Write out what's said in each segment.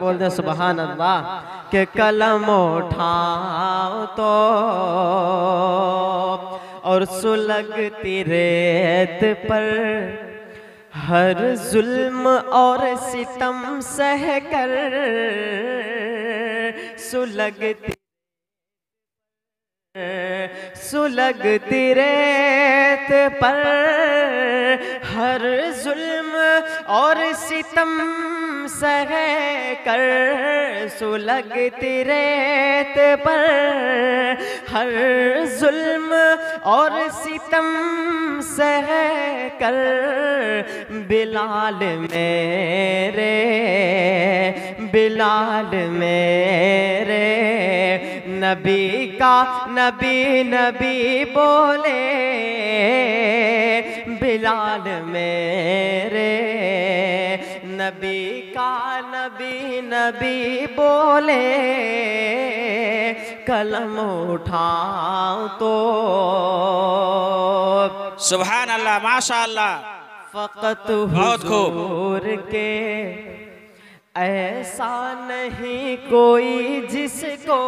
बोल दे सुभान अल्लाह के कलम उठाओ तो और सुलगती रेत पर हर जुल्म और सितम सह कर सुलगती रेत पर हर जुल्म और सितम सह कर सुलगती रेत पर हर जुल्म और सितम सह कर बिलाल मेरे नबी का नबी नबी बोले बिलाल मेरे नबी का नबी नबी बोले कलम उठाओ तो सुभान अल्लाह माशा अल्लाह। फ़क़त बहुत खूब। हुजूर के ऐसा नहीं कोई जिसको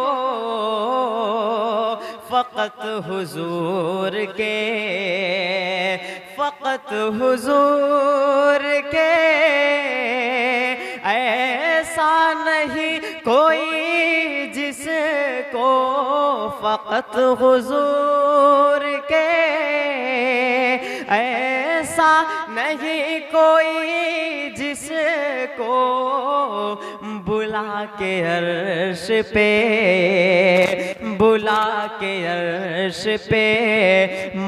फ़क़त हुजूर के फ़क़त हुजूर के ऐसा नहीं कोई जिसको फ़क़त हुजूर के ऐसा नहीं कोई जिसको बुला के अर्श पे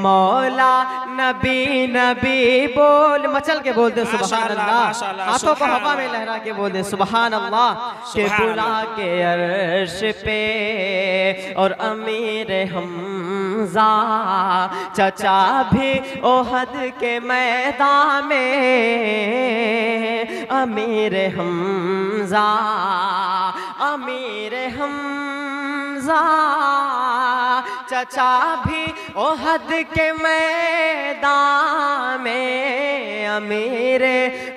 मौला नबी नबी बोल मचल के बोल दे सुभान अल्लाह। हाथों को हवा में लहरा के बोल दे सुभान अल्लाह के बुला के अर्श पे और अमीर हमजा चचा भी ओहद के मैदान में अमीर हमजा चचा भी ओहद के मैदान में अमीर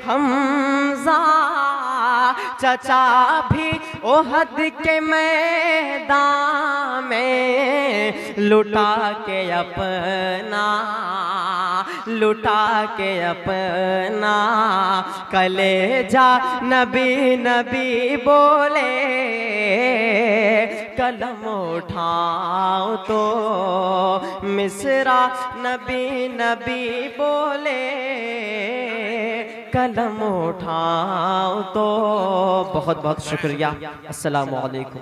हमजा चचा भी ओहद के मैदान में लुटा के अपना कलेजा नबी नबी बोले कलम उठाओ तो मिसरा नबी नबी बोले कलम उठाओ तो। बहुत बहुत शुक्रिया। अस्सलामु अलैकुम।